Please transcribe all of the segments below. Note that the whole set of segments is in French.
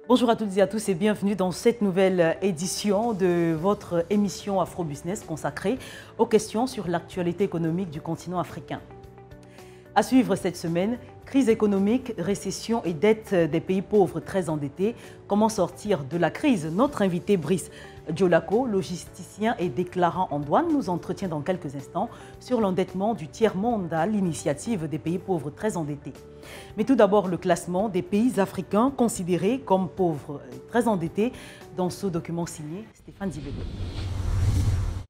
Bonjour à toutes et à tous et bienvenue dans cette nouvelle édition de votre émission Afro-Business consacrée aux questions sur l'actualité économique du continent africain. À suivre cette semaine, crise économique, récession et dette des pays pauvres très endettés. Comment sortir de la crise? Notre invité Brice Diolako, logisticien et déclarant en douane, nous entretient dans quelques instants sur l'endettement du tiers-monde à l'initiative des pays pauvres très endettés. Mais tout d'abord, le classement des pays africains considérés comme pauvres très endettés dans ce document signé Stéphane Dibego.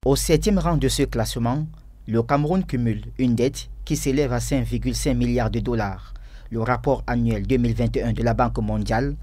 Au 7e rang de ce classement, le Cameroun cumule une dette qui s'élève à 5,5 milliards de dollars. Le rapport annuel 2021 de la Banque mondiale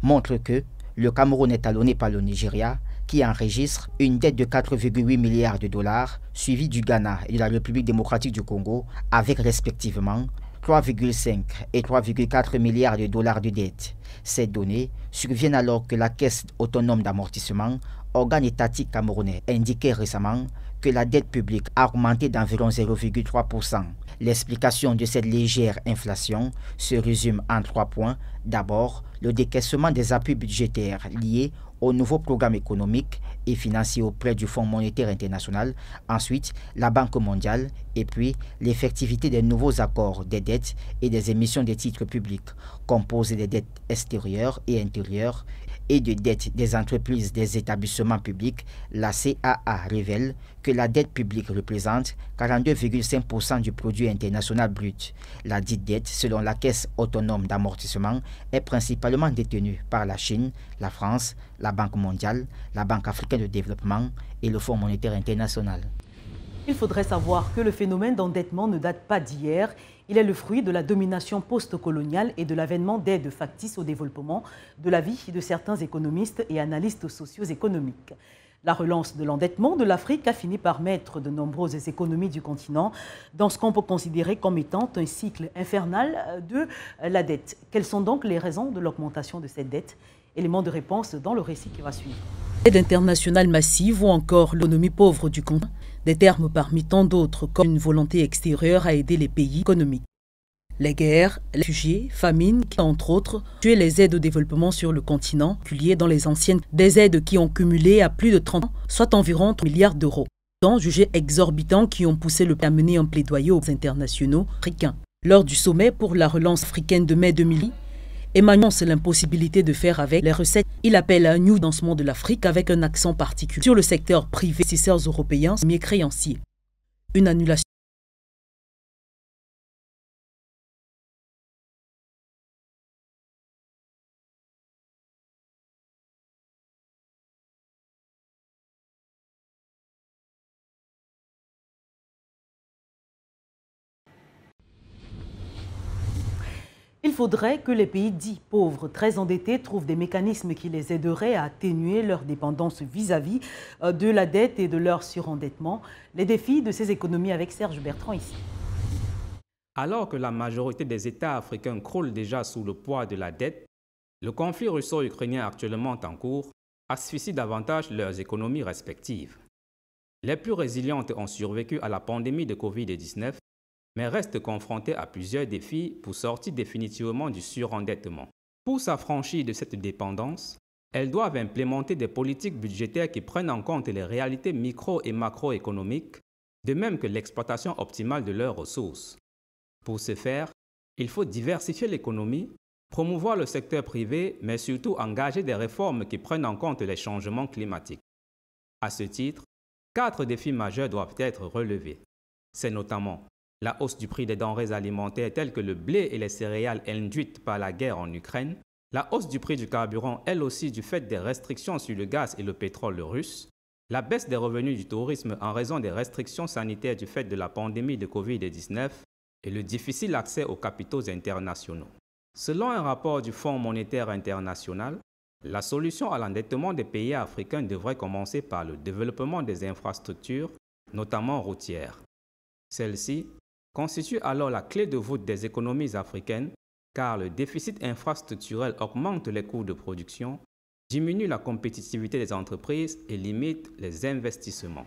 montre que le Cameroun est talonné par le Nigeria, qui enregistre une dette de 4,8 milliards de dollars, suivi du Ghana et de la République démocratique du Congo, avec respectivement 3,5 et 3,4 milliards de dollars de dette. Ces données surviennent alors que la Caisse autonome d'amortissement, organe étatique camerounais, indiquait récemment que la dette publique a augmenté d'environ 0,3%. L'explication de cette légère inflation se résume en 3 points. D'abord, le décaissement des appuis budgétaires liés au nouveau programme économique et financier auprès du Fonds monétaire international, ensuite la Banque mondiale, et puis l'effectivité des nouveaux accords des dettes et des émissions de titres publics, composés des dettes extérieures et intérieures et de dettes des entreprises des établissements publics. La CAA révèle que la dette publique représente 42,5% du produit international brut. La dite dette, selon la Caisse autonome d'amortissement, est principalement détenue par la Chine, la France, la Banque mondiale, la Banque africaine de développement et le Fonds monétaire international. Il faudrait savoir que le phénomène d'endettement ne date pas d'hier. Il est le fruit de la domination post-coloniale et de l'avènement d'aides factices au développement de la vie de certains économistes et analystes socio-économiques. La relance de l'endettement de l'Afrique a fini par mettre de nombreuses économies du continent dans ce qu'on peut considérer comme étant un cycle infernal de la dette. Quelles sont donc les raisons de l'augmentation de cette dette? Élément de réponse dans le récit qui va suivre. L'aide internationale massive ou encore l'économie pauvre du continent, des termes parmi tant d'autres comme une volonté extérieure à aider les pays économiques. Les guerres, les réfugiés, famines qui, entre autres, tué les aides au développement sur le continent, publiées dans les anciennes, des aides qui ont cumulé à plus de 30 ans, soit environ 3 milliards d'euros. Jugés exorbitants qui ont poussé le pays à mener un plaidoyer aux internationaux africains. Lors du sommet pour la relance africaine de mai 2000, Emmanuel annonce l'impossibilité de faire avec les recettes. Il appelle à un new financement de l'Afrique avec un accent particulier sur le secteur privé, investisseurs européens, mieux créanciers. Une annulation. Il faudrait que les pays dits pauvres, très endettés, trouvent des mécanismes qui les aideraient à atténuer leur dépendance vis-à-vis de la dette et de leur surendettement. Les défis de ces économies avec Serge Bertrand ici. Alors que la majorité des États africains croulent déjà sous le poids de la dette, le conflit russo-ukrainien actuellement en cours asphyxie davantage leurs économies respectives. Les plus résilientes ont survécu à la pandémie de Covid-19, mais restent confrontées à plusieurs défis pour sortir définitivement du surendettement. Pour s'affranchir de cette dépendance, elles doivent implémenter des politiques budgétaires qui prennent en compte les réalités micro- et macroéconomiques, de même que l'exploitation optimale de leurs ressources. Pour ce faire, il faut diversifier l'économie, promouvoir le secteur privé, mais surtout engager des réformes qui prennent en compte les changements climatiques. À ce titre, 4 défis majeurs doivent être relevés. C'est notamment la hausse du prix des denrées alimentaires telles que le blé et les céréales induites par la guerre en Ukraine, la hausse du prix du carburant elle aussi du fait des restrictions sur le gaz et le pétrole russe, la baisse des revenus du tourisme en raison des restrictions sanitaires du fait de la pandémie de Covid-19 et le difficile accès aux capitaux internationaux. Selon un rapport du Fonds monétaire international, la solution à l'endettement des pays africains devrait commencer par le développement des infrastructures, notamment routières. Celles-ci constituent alors la clé de voûte des économies africaines car le déficit infrastructurel augmente les coûts de production, diminue la compétitivité des entreprises et limite les investissements.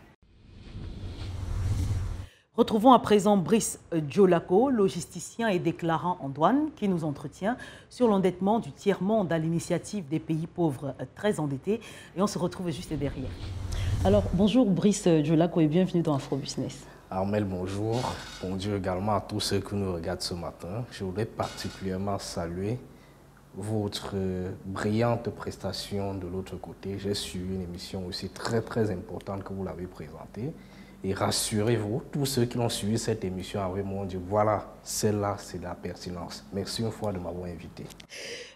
Retrouvons à présent Brice Djolako, logisticien et déclarant en douane, qui nous entretient sur l'endettement du tiers-monde à l'initiative des pays pauvres très endettés. Et on se retrouve juste derrière. Alors, bonjour Brice Djolako et bienvenue dans Afro-Business. Armel, bonjour. Bonjour également à tous ceux qui nous regardent ce matin. Je voudrais particulièrement saluer votre brillante prestation de l'autre côté. J'ai suivi une émission aussi très importante que vous l'avez présentée. Et rassurez-vous, tous ceux qui ont suivi cette émission avaient dit voilà, celle-là, c'est de la pertinence. Merci une fois de m'avoir invité.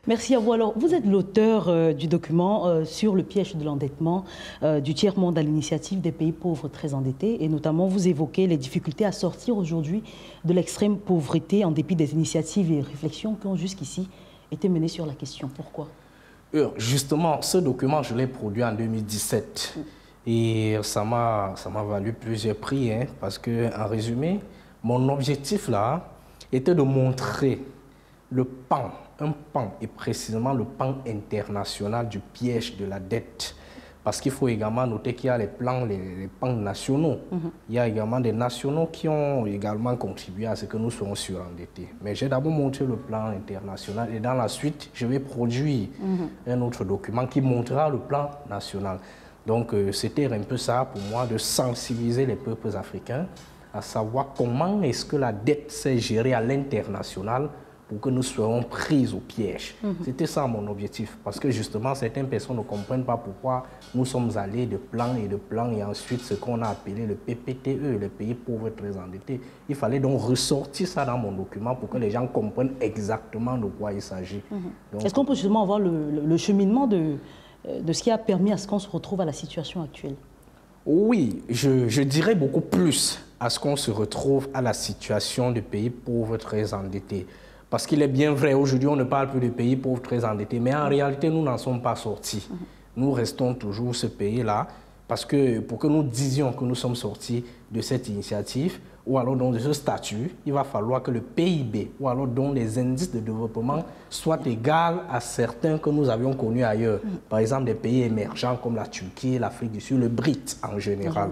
Merci à vous. Alors, vous êtes l'auteur du document sur le piège de l'endettement du tiers-monde à l'initiative des pays pauvres très endettés. Et notamment, vous évoquez les difficultés à sortir aujourd'hui de l'extrême pauvreté en dépit des initiatives et réflexions qui ont jusqu'ici été menées sur la question. Pourquoi? Justement, ce document, je l'ai produit en 2017. Et ça m'a valu plusieurs prix, hein, parce qu'en résumé, mon objectif là était de montrer le pan, un pan, et précisément le pan international du piège de la dette. Parce qu'il faut également noter qu'il y a les pans nationaux. Il y a également des nationaux qui ont également contribué à ce que nous soyons surendettés. Mais j'ai d'abord montré le plan international et dans la suite, je vais produire un autre document qui montrera le plan national. Donc, c'était un peu ça pour moi, de sensibiliser les peuples africains à savoir comment est-ce que la dette s'est gérée à l'international pour que nous soyons pris au piège. C'était ça mon objectif, parce que justement, certaines personnes ne comprennent pas pourquoi nous sommes allés de plan et ensuite ce qu'on a appelé le PPTE, les pays pauvres très endettés. Il fallait donc ressortir ça dans mon document pour que les gens comprennent exactement de quoi il s'agit. Est-ce qu'on peut justement avoir le cheminement de ce qui a permis à ce qu'on se retrouve à la situation actuelle? Oui, je dirais beaucoup plus à ce qu'on se retrouve à la situation de pays pauvres très endettés. Parce qu'il est bien vrai, aujourd'hui on ne parle plus de pays pauvres très endettés, mais en réalité nous n'en sommes pas sortis. Nous restons toujours ce pays-là, parce que pour que nous disions que nous sommes sortis de cette initiative, ou alors donc de ce statut, il va falloir que le PIB, ou alors donc les indices de développement soient égaux à certains que nous avions connus ailleurs. Par exemple, des pays émergents comme la Turquie, l'Afrique du Sud, le BRIT en général.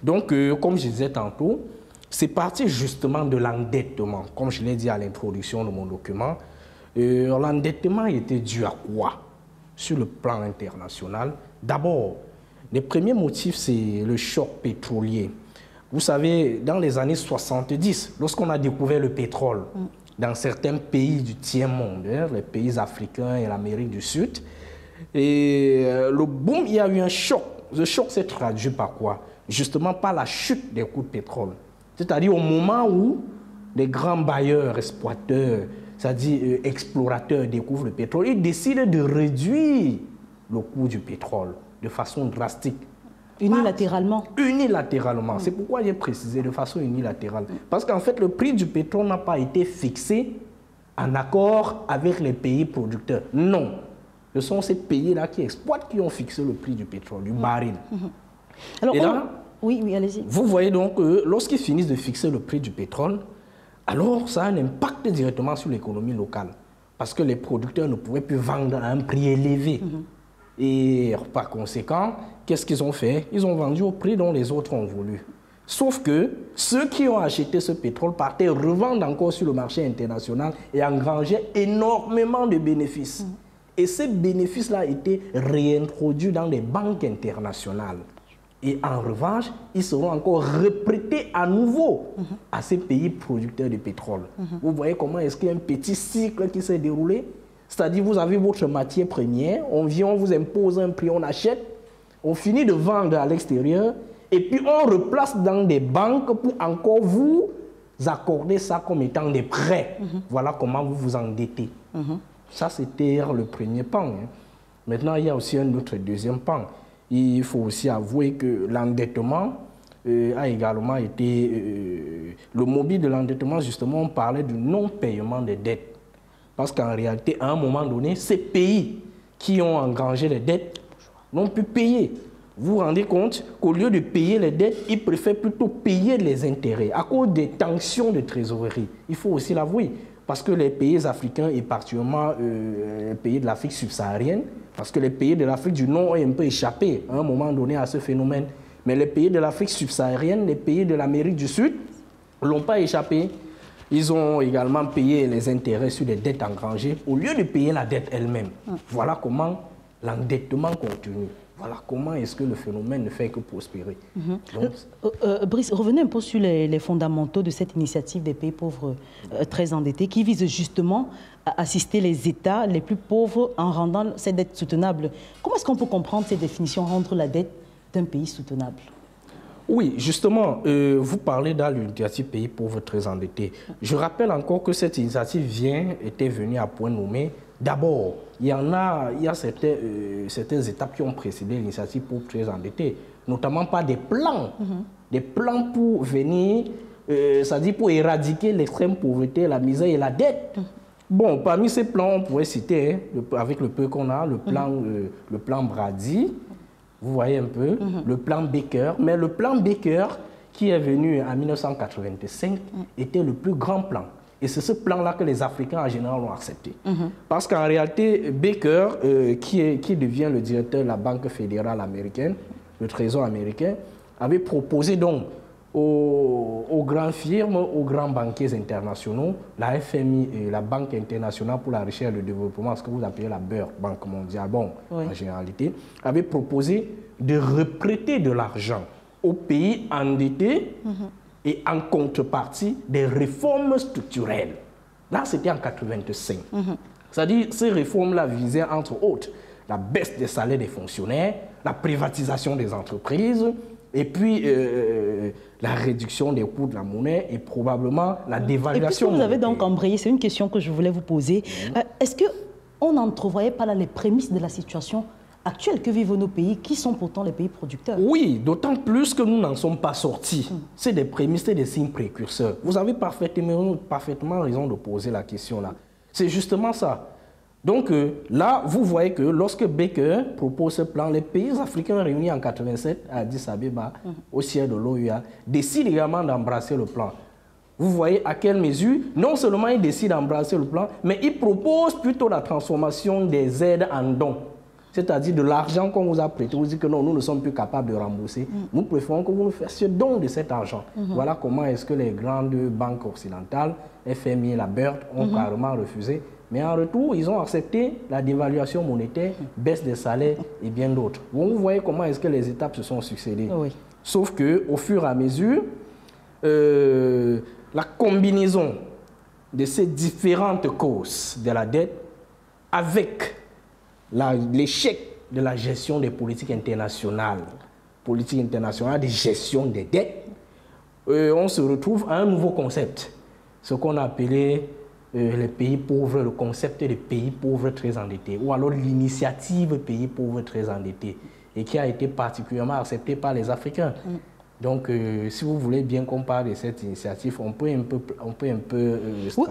Donc, comme je disais tantôt, c'est parti justement de l'endettement. Comme je l'ai dit à l'introduction de mon document, l'endettement était dû à quoi sur le plan international? D'abord, les premiers motifs, c'est le choc pétrolier. Vous savez, dans les années 70, lorsqu'on a découvert le pétrole dans certains pays du tiers-monde, hein, les pays africains et l'Amérique du Sud, et le boom, il y a eu un choc. Le choc s'est traduit par quoi? Justement par la chute des coûts de pétrole. C'est-à-dire au moment où les grands bailleurs, exploiteurs, c'est-à-dire explorateurs découvrent le pétrole, ils décident de réduire le coût du pétrole de façon drastique. Unilatéralement. Unilatéralement. C'est pourquoi j'ai précisé de façon unilatérale. Parce qu'en fait, le prix du pétrole n'a pas été fixé en accord avec les pays producteurs. Non. Ce sont ces pays-là qui exploitent qui ont fixé le prix du pétrole, du baril. Alors, et là, oui, allez-y. Vous voyez donc, lorsqu'ils finissent de fixer le prix du pétrole, alors ça a un impact directement sur l'économie locale. Parce que les producteurs ne pouvaient plus vendre à un prix élevé. Et par conséquent, qu'est-ce qu'ils ont fait? Ils ont vendu au prix dont les autres ont voulu. Sauf que ceux qui ont acheté ce pétrole partaient revendre encore sur le marché international et engrangeaient énormément de bénéfices. Et ces bénéfices-là étaient réintroduits dans les banques internationales. Et en revanche, ils seront encore reprêtés à nouveau à ces pays producteurs de pétrole. Vous voyez comment est-ce qu'il y a un petit cycle qui s'est déroulé? C'est-à-dire, vous avez votre matière première, on vient, on vous impose un prix, on achète, on finit de vendre à l'extérieur, et puis on replace dans des banques pour encore vous accorder ça comme étant des prêts. Voilà comment vous vous endettez. Ça, c'était le premier pan. Hein. Maintenant, il y a aussi un autre deuxième pan. Il faut aussi avouer que l'endettement a également été... le mobile de l'endettement, justement, on parlait du non-paiement des dettes. Parce qu'en réalité, à un moment donné, ces pays qui ont engrangé les dettes n'ont pu payer. Vous vous rendez compte qu'au lieu de payer les dettes, ils préfèrent plutôt payer les intérêts à cause des tensions de trésorerie. Il faut aussi l'avouer. Parce que les pays africains, et particulièrement les pays de l'Afrique subsaharienne, parce que les pays de l'Afrique du Nord ont un peu échappé à un moment donné à ce phénomène. Mais les pays de l'Afrique subsaharienne, les pays de l'Amérique du Sud, l'ont pas échappé. Ils ont également payé les intérêts sur des dettes engrangées au lieu de payer la dette elle-même. Voilà comment l'endettement continue. Voilà comment est-ce que le phénomène ne fait que prospérer. Donc... Brice, revenez un peu sur les fondamentaux de cette initiative des pays pauvres très endettés qui vise justement à assister les États les plus pauvres en rendant ces dettes soutenables. Comment est-ce qu'on peut comprendre ces définitions, rendre la dette d'un pays soutenable? Oui, justement, vous parlez dans l'initiative pays pauvres très endettés. Je rappelle encore que cette initiative était venue à point nommé. D'abord, il y a certaines étapes qui ont précédé l'initiative pauvres très endettés, notamment par des plans pour venir, c'est-à-dire pour éradiquer l'extrême pauvreté, la misère et la dette. Bon, parmi ces plans, on pourrait citer, avec le peu qu'on a, le plan Brady, vous voyez un peu, le plan Baker. Mais le plan Baker, qui est venu en 1985, était le plus grand plan. Et c'est ce plan-là que les Africains en général ont accepté. Parce qu'en réalité, Baker, qui devient le directeur de la Banque fédérale américaine, le Trésor américain, avait proposé donc aux grandes firmes, aux grands banquiers internationaux, la FMI et la Banque internationale pour la recherche et le développement, ce que vous appelez la BER, Banque mondiale, bon, en généralité, avait proposé de reprêter de l'argent aux pays endettés et en contrepartie des réformes structurelles. Là, c'était en 85. C'est-à-dire, ces réformes-là visaient, entre autres, la baisse des salaires des fonctionnaires, la privatisation des entreprises, et puis la réduction des coûts de la monnaie et probablement la dévaluation. Et puis, vous avez donc embrayé, c'est une question que je voulais vous poser. Est-ce qu'on n'entrevoyait pas là les prémices de la situation actuelle que vivent nos pays, qui sont pourtant les pays producteurs? Oui, d'autant plus que nous n'en sommes pas sortis. C'est des prémices, c'est des signes précurseurs. Vous avez parfaitement raison de poser la question là. C'est justement ça. Donc là, vous voyez que lorsque Baker propose ce plan, les pays africains réunis en 87 à Addis Abeba, au siège de l'OUA, décident également d'embrasser le plan. Vous voyez à quelle mesure, non seulement ils décident d'embrasser le plan, mais ils proposent plutôt la transformation des aides en dons. C'est-à-dire de l'argent qu'on vous a prêté, vous dites que non, nous ne sommes plus capables de rembourser. Nous préférons que vous nous fassiez don de cet argent. Voilà comment est-ce que les grandes banques occidentales, FMI et la BERD, ont carrément refusé. Mais en retour, ils ont accepté la dévaluation monétaire, baisse des salaires et bien d'autres. Vous voyez comment est-ce que les étapes se sont succédées. Sauf qu'au fur et à mesure, la combinaison de ces différentes causes de la dette avec l'échec de la gestion des politiques internationales de gestion des dettes, on se retrouve à un nouveau concept, ce qu'on a appelé les pays pauvres, le concept des pays pauvres très endettés, ou alors l'initiative pays pauvres très endettés, et qui a été particulièrement acceptée par les Africains. Donc, si vous voulez bien qu'on parle de cette initiative, on peut un peu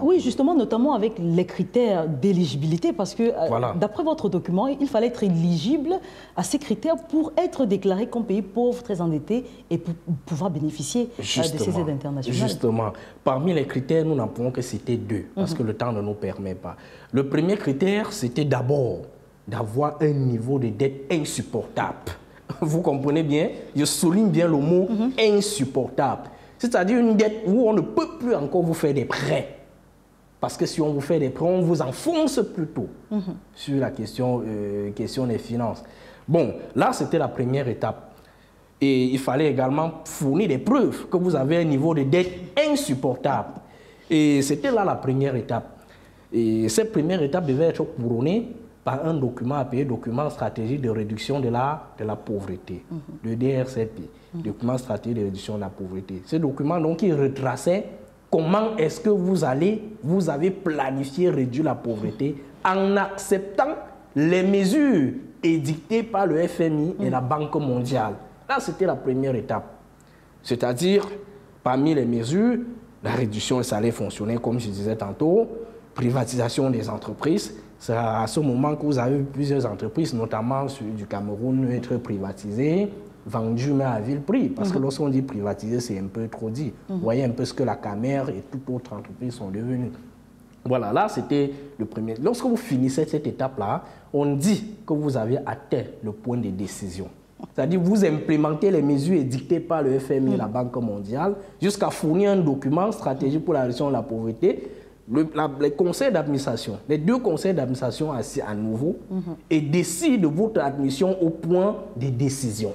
oui, justement, notamment avec les critères d'éligibilité, parce que d'après votre document, il fallait être éligible à ces critères pour être déclaré comme pays pauvre, très endetté, et pour pouvoir bénéficier de ces aides internationales. Justement, parmi les critères, nous n'en pouvons que citer deux, parce que le temps ne nous permet pas. Le premier critère, c'était d'abord d'avoir un niveau de dette insupportable. Vous comprenez bien, je souligne bien le mot insupportable. C'est-à-dire une dette où on ne peut plus encore vous faire des prêts. Parce que si on vous fait des prêts, on vous enfonce plutôt sur la question des finances. Bon, là, c'était la première étape. Et il fallait également fournir des preuves que vous avez un niveau de dette insupportable. Et c'était là la première étape. Et cette première étape devait être couronnée par un document appelé document stratégique de réduction de la pauvreté, le DRCP, document stratégique de réduction de la pauvreté. Ce document, donc, il retraçait comment est-ce que vous avez planifié réduire la pauvreté en acceptant les mesures édictées par le FMI et la Banque mondiale. Là, c'était la première étape. C'est-à-dire, parmi les mesures, la réduction des salaires fonctionnaires, comme je disais tantôt, privatisation des entreprises. C'est à ce moment que vous avez vu plusieurs entreprises, notamment du Cameroun, être privatisées, vendues mais à vil prix. Parce que lorsqu'on dit privatiser, c'est un peu trop dit. Vous voyez un peu ce que la Camer et toute autre entreprise sont devenues. Voilà, là, c'était le premier. Lorsque vous finissez cette étape-là, on dit que vous avez atteint le point de décision. C'est-à-dire vous implémentez les mesures édictées par le FMI et la Banque mondiale jusqu'à fournir un document stratégique pour la réduction de la pauvreté. Les conseils d'administration, les 2 conseils d'administration assis à nouveau et décident de votre admission au point des décisions.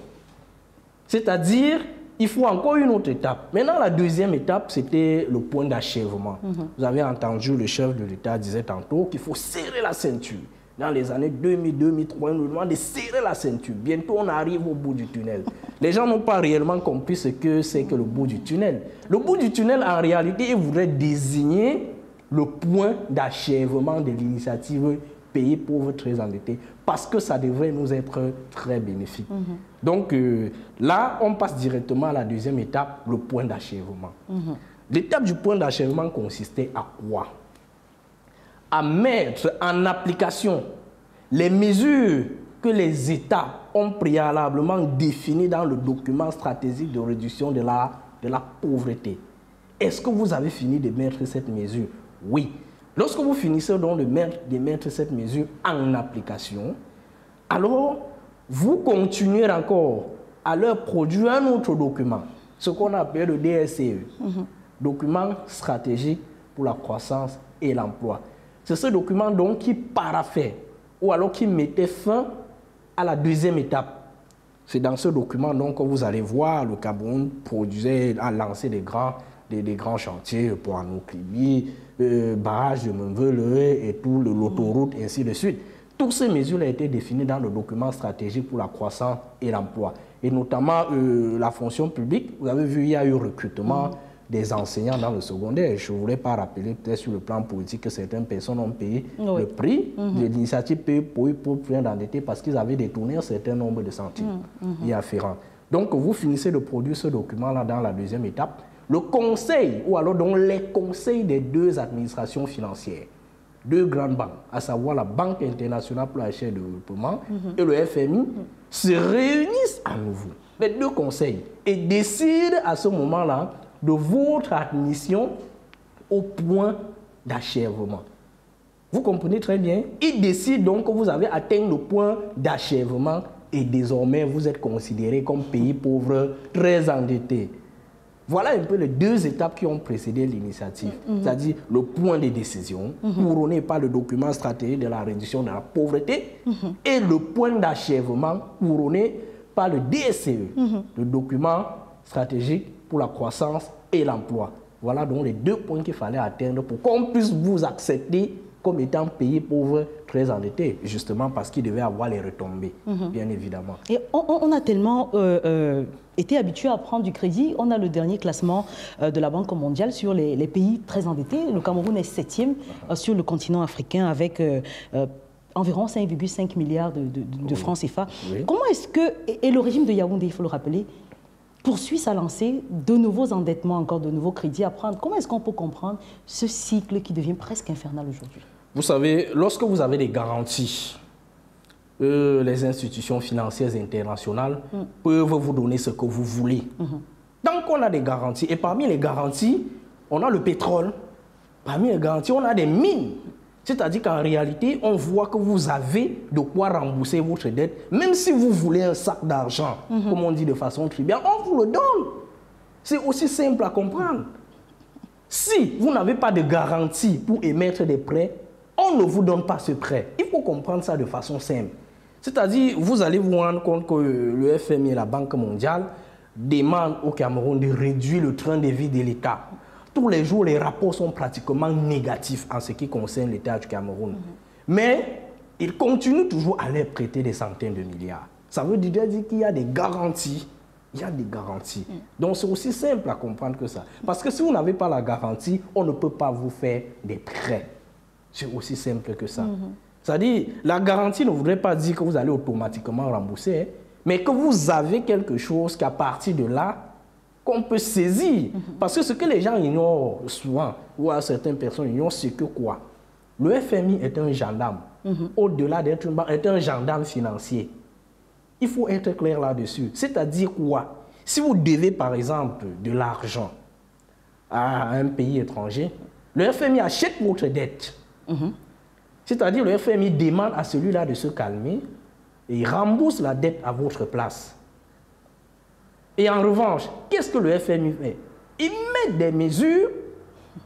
C'est-à-dire, il faut encore une autre étape. Maintenant, la deuxième étape, c'était le point d'achèvement. Vous avez entendu le chef de l'État disait tantôt qu'il faut serrer la ceinture. Dans les années 2000-2003, on nous demande de serrer la ceinture. Bientôt, on arrive au bout du tunnel. Les gens n'ont pas réellement compris ce que c'est que le bout du tunnel. Le bout du tunnel, en réalité, il voudrait désigner le point d'achèvement de l'initiative Pays pauvres très endettés, parce que ça devrait nous être très bénéfique. Donc là, on passe directement à la deuxième étape, le point d'achèvement. L'étape du point d'achèvement consistait à quoi? À mettre en application les mesures que les États ont préalablement définies dans le document stratégique de réduction de la pauvreté. Est-ce que vous avez fini de mettre cette mesure? Oui. Lorsque vous finissez donc de mettre cette mesure en application, alors vous continuez encore à leur produire un autre document, ce qu'on appelle le DSCE, document stratégique pour la croissance et l'emploi. C'est ce document donc qui paraphait ou alors qui mettait fin à la deuxième étape. C'est dans ce document donc que vous allez voir le Cameroun a lancé des grands chantiers pour Anouklibi, barrage de Menvele et tout, l'autoroute, ainsi de suite. Toutes ces mesures ont été définies dans le document stratégique pour la croissance et l'emploi. Et notamment la fonction publique, vous avez vu, il y a eu recrutement des enseignants dans le secondaire. Je ne voulais pas rappeler peut-être sur le plan politique que certaines personnes ont payé le prix de l'initiative pour plein d'endettés parce qu'ils avaient détourné un certain nombre de centimes y afférents. Donc vous finissez de produire ce document-là dans la deuxième étape. Le conseil, ou alors donc les conseils des 2 administrations financières, 2 grandes banques, à savoir la Banque internationale pour la recherche et le développement et le FMI, se réunissent à nouveau, les 2 conseils, et décident à ce moment-là de votre admission au point d'achèvement. Vous comprenez très bien? Ils décident donc que vous avez atteint le point d'achèvement et désormais vous êtes considéré comme pays pauvre très endetté. Voilà un peu les 2 étapes qui ont précédé l'initiative, c'est-à-dire le point de décision, couronné par le document stratégique de la réduction de la pauvreté, et le point d'achèvement, couronné par le DSCE, le document stratégique pour la croissance et l'emploi. Voilà donc les 2 points qu'il fallait atteindre pour qu'on puisse vous accepter comme étant pays pauvre très endetté, justement parce qu'il devait avoir les retombées, bien évidemment. Et on a tellement été habitué à prendre du crédit. On a le dernier classement de la Banque mondiale sur les pays très endettés. Le Cameroun est 7e sur le continent africain avec environ 5,5 milliards de francs CFA. Comment est-ce que, et le régime de Yaoundé, il faut le rappeler, poursuit sa lancée, de nouveaux endettements, encore de nouveaux crédits à prendre? Comment est-ce qu'on peut comprendre ce cycle qui devient presque infernal aujourd'hui? Vous savez, lorsque vous avez des garanties, les institutions financières internationales peuvent vous donner ce que vous voulez. Tant qu'on a des garanties, et parmi les garanties, on a le pétrole, parmi les garanties, on a des mines. C'est-à-dire qu'en réalité, on voit que vous avez de quoi rembourser votre dette. Même si vous voulez un sac d'argent, comme on dit de façon triviale, on vous le donne. C'est aussi simple à comprendre. Si vous n'avez pas de garantie pour émettre des prêts, on ne vous donne pas ce prêt. Il faut comprendre ça de façon simple. C'est-à-dire, vous allez vous rendre compte que le FMI et la Banque mondiale demandent au Cameroun de réduire le train de vie de l'État. Tous les jours, les rapports sont pratiquement négatifs en ce qui concerne l'État du Cameroun. Mais ils continuent toujours à leur prêter des centaines de milliards. Ça veut dire qu'il y a des garanties. Il y a des garanties. Donc c'est aussi simple à comprendre que ça. Parce que si vous n'avez pas la garantie, on ne peut pas vous faire des prêts. C'est aussi simple que ça. C'est-à-dire, la garantie ne voudrait pas dire que vous allez automatiquement rembourser, mais que vous avez quelque chose qu'à partir de là, qu'on peut saisir. Parce que ce que les gens ignorent souvent, ou à certaines personnes ignorent, c'est que quoi? Le FMI est un gendarme. Au-delà d'être une banque, est un gendarme financier. Il faut être clair là-dessus. C'est-à-dire quoi? Si vous devez, par exemple, de l'argent à un pays étranger, le FMI achète votre dette. C'est-à-dire le FMI demande à celui-là de se calmer et il rembourse la dette à votre place. Et en revanche, qu'est-ce que le FMI fait? Il met des mesures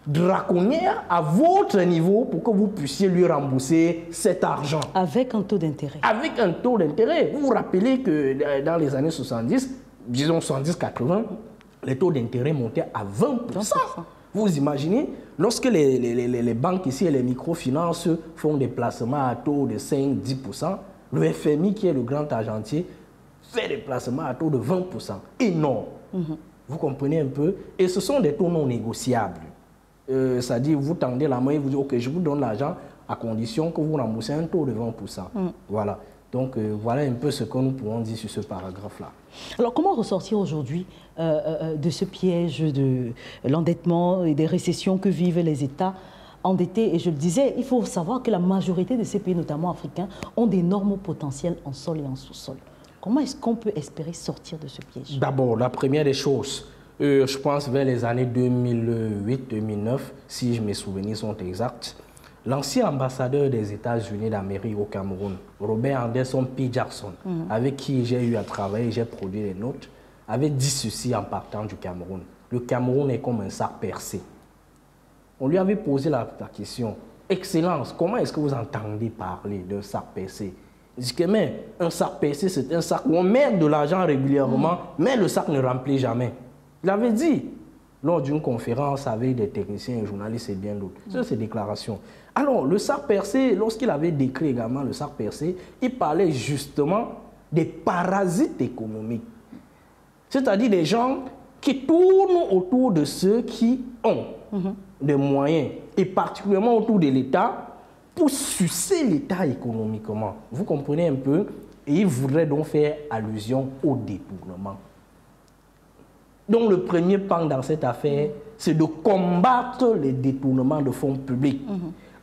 draconnières à votre niveau pour que vous puissiez lui rembourser cet argent. Avec un taux d'intérêt. Avec un taux d'intérêt. Vous vous rappelez que dans les années 70, disons 70-80, les taux d'intérêt montaient à 20%. Vous imaginez, lorsque les banques ici et les microfinances font des placements à taux de 5-10%, le FMI, qui est le grand argentier, fait des placements à taux de 20%. Énorme. Vous comprenez un peu? Et ce sont des taux non négociables. C'est-à-dire, vous tendez la main et vous dites, OK, je vous donne l'argent à condition que vous remboursez un taux de 20%. Voilà. Donc, voilà un peu ce que nous pouvons dire sur ce paragraphe-là. Alors, comment ressortir aujourd'hui de ce piège de l'endettement et des récessions que vivent les États endettés? Et je le disais, il faut savoir que la majorité de ces pays, notamment africains, ont d'énormes potentiels en sol et en sous-sol. Comment est-ce qu'on peut espérer sortir de ce piège? D'abord, la première des choses, je pense vers les années 2008-2009, si mes souvenirs sont exacts, l'ancien ambassadeur des États-Unis d'Amérique au Cameroun, Robert Anderson P. Jackson, avec qui j'ai eu à travailler, j'ai produit des notes, avait dit ceci en partant du Cameroun. Le Cameroun est comme un sac percé. On lui avait posé la question, Excellence, comment est-ce que vous entendez parler d'un sac percé? Il dit que mais un sac percé, c'est un sac où on met de l'argent régulièrement, mais le sac ne remplit jamais. Il avait dit lors d'une conférence avec des techniciens et journalistes et bien d'autres. C'est ces déclarations. Alors, le sac percé, lorsqu'il avait décrit également le sac percé, il parlait justement des parasites économiques. C'est-à-dire des gens qui tournent autour de ceux qui ont des moyens, et particulièrement autour de l'État, pour sucer l'État économiquement. Vous comprenez un peu? Et il voudrait donc faire allusion au détournement. Donc le premier pan dans cette affaire, c'est de combattre les détournements de fonds publics.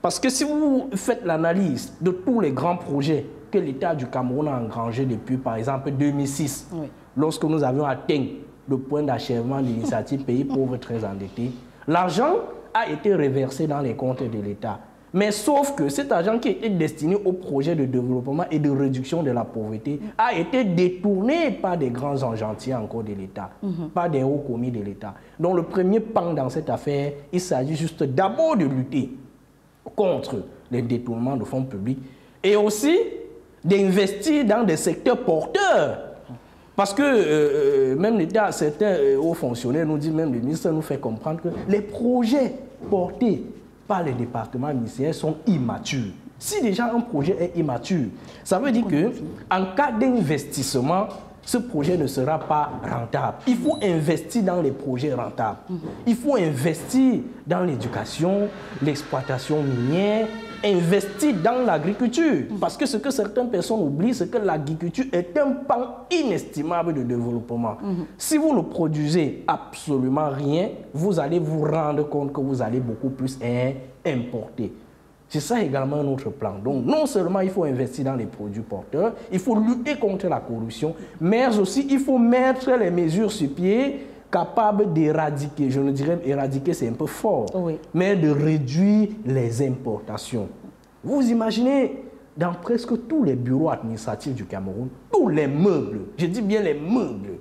Parce que si vous faites l'analyse de tous les grands projets que l'État du Cameroun a engrangés depuis, par exemple, 2006, lorsque nous avions atteint le point d'achèvement de l'initiative Pays pauvres très endettés, l'argent a été reversé dans les comptes de l'État. Mais sauf que cet argent qui était destiné au projet de développement et de réduction de la pauvreté a été détourné par des grands argentiers encore de l'État, par des hauts commis de l'État. Donc le premier pan dans cette affaire, il s'agit juste d'abord de lutter contre les détournements de fonds publics et aussi d'investir dans des secteurs porteurs. Parce que même l'État, certains hauts fonctionnaires nous disent, même le ministre nous fait comprendre que les projets portés par les départements ministériels sont immatures. Si déjà un projet est immature, ça veut dire qu'en cas d'investissement, ce projet ne sera pas rentable. Il faut investir dans les projets rentables. Il faut investir dans l'éducation, l'exploitation minière, investir dans l'agriculture. Parce que ce que certaines personnes oublient, c'est que l'agriculture est un pan inestimable de développement. Si vous ne produisez absolument rien, vous allez vous rendre compte que vous allez beaucoup plus importer. C'est ça également un autre plan. Donc, non seulement il faut investir dans les produits porteurs, il faut lutter contre la corruption, mais aussi il faut mettre les mesures sur pied capables d'éradiquer, je ne dirais éradiquer c'est un peu fort, mais de réduire les importations. Vous imaginez, dans presque tous les bureaux administratifs du Cameroun, tous les meubles, je dis bien les meubles,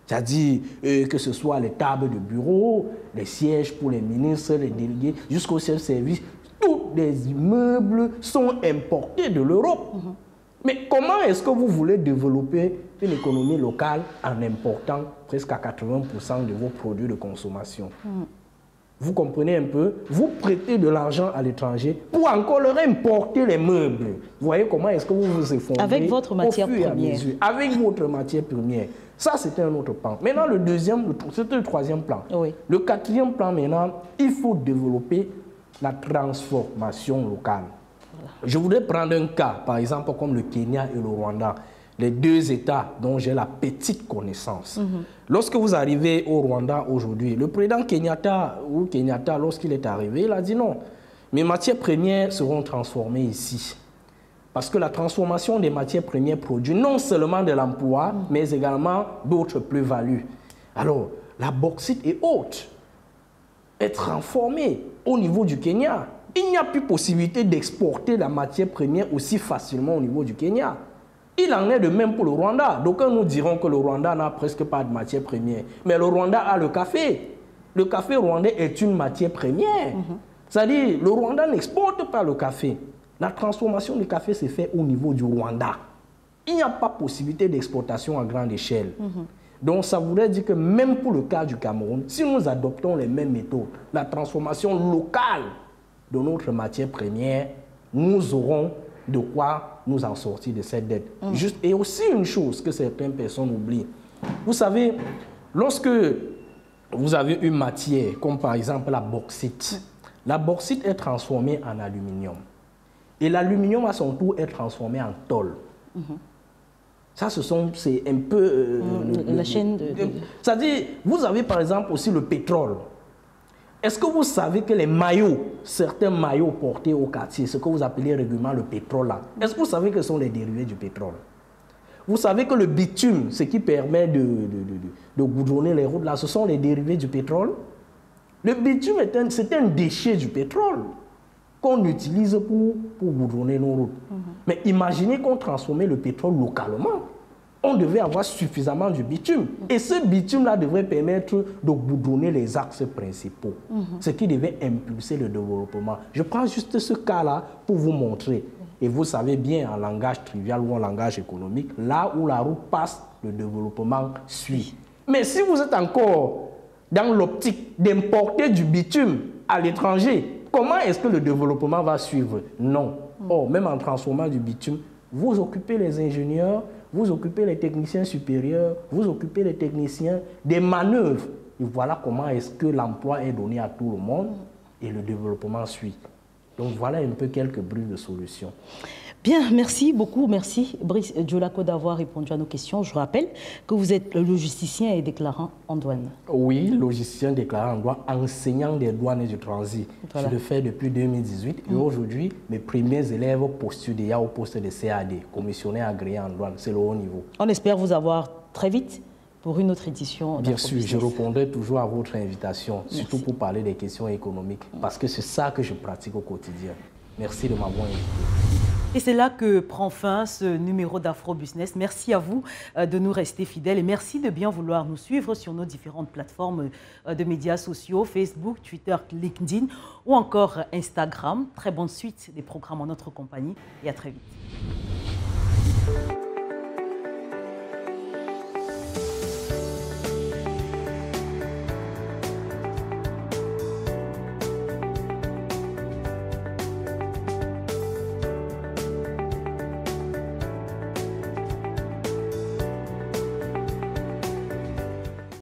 c'est-à-dire que ce soit les tables de bureau, les sièges pour les ministres, les délégués, jusqu'au chef-service, tous les immeubles sont importés de l'Europe. Mais comment est-ce que vous voulez développer une économie locale en important presque à 80% de vos produits de consommation? Vous comprenez un peu? Vous prêtez de l'argent à l'étranger pour encore leur importer les meubles. Vous voyez comment est-ce que vous vous effondrez? Avec votre matière première. Avec votre matière première. Ça, c'était un autre plan. Maintenant, le deuxième, c'était le troisième plan. Le quatrième plan, maintenant, il faut développer la transformation locale. Je voudrais prendre un cas, par exemple, comme le Kenya et le Rwanda, les deux États dont j'ai la petite connaissance. Lorsque vous arrivez au Rwanda aujourd'hui, le président Kenyatta, lorsqu'il est arrivé, il a dit non, mes matières premières seront transformées ici. Parce que la transformation des matières premières produit non seulement de l'emploi, mais également d'autres plus-values. Alors, la bauxite et autres est transformée au niveau du Kenya. Il n'y a plus possibilité d'exporter la matière première aussi facilement au niveau du Kenya. Il en est de même pour le Rwanda. D'aucuns nous diront que le Rwanda n'a presque pas de matière première. Mais le Rwanda a le café. Le café rwandais est une matière première. C'est-à-dire, le Rwanda n'exporte pas le café. La transformation du café se fait au niveau du Rwanda. Il n'y a pas possibilité d'exportation à grande échelle. Donc, ça voudrait dire que même pour le cas du Cameroun, si nous adoptons les mêmes méthodes, la transformation locale de notre matière première, nous aurons de quoi nous en sortir de cette dette. Et aussi une chose que certaines personnes oublient. Vous savez, lorsque vous avez une matière, comme par exemple la bauxite est transformée en aluminium. Et l'aluminium, à son tour, est transformé en tôle. Ça, c'est un peu... la chaîne de... C'est-à-dire, vous avez par exemple aussi le pétrole. Est-ce que vous savez que les maillots, certains maillots portés au quartier, ce que vous appelez régulièrement le pétrole là, est-ce que vous savez que ce sont les dérivés du pétrole? Vous savez que le bitume, ce qui permet de goudronner les routes là, ce sont les dérivés du pétrole? Le bitume, c'est un déchet du pétrole qu'on utilise pour goudronner nos routes. Mais imaginez qu'on transformait le pétrole localement. On devait avoir suffisamment de bitume. Et ce bitume-là devrait permettre de goudronner les axes principaux. Ce qui devait impulser le développement. Je prends juste ce cas-là pour vous montrer. Et vous savez bien, en langage trivial ou en langage économique, là où la route passe, le développement suit. Mais si vous êtes encore dans l'optique d'importer du bitume à l'étranger, comment est-ce que le développement va suivre? Non. Or, même en transformant du bitume, vous occupez les ingénieurs, vous occupez les techniciens supérieurs, vous occupez les techniciens des manœuvres. Et voilà comment est-ce que l'emploi est donné à tout le monde et le développement suit. Donc voilà un peu quelques bribes de solutions. Bien, merci beaucoup. Merci Brice Djolako d'avoir répondu à nos questions. Je rappelle que vous êtes logisticien et déclarant en douane. Oui, logisticien déclarant en douane, enseignant des douanes et du transit. Voilà. Je le fais depuis 2018 et aujourd'hui, mes premiers élèves postulent déjà au poste de CAD, commissionnaire agréé en douane. C'est le haut niveau. On espère vous avoir très vite pour une autre édition. Bien sûr, je répondrai toujours à votre invitation, surtout pour parler des questions économiques, parce que c'est ça que je pratique au quotidien. Merci de m'avoir invité. Et c'est là que prend fin ce numéro d'Afro Business. Merci à vous de nous rester fidèles et merci de bien vouloir nous suivre sur nos différentes plateformes de médias sociaux, Facebook, Twitter, LinkedIn ou encore Instagram. Très bonne suite des programmes en notre compagnie et à très vite.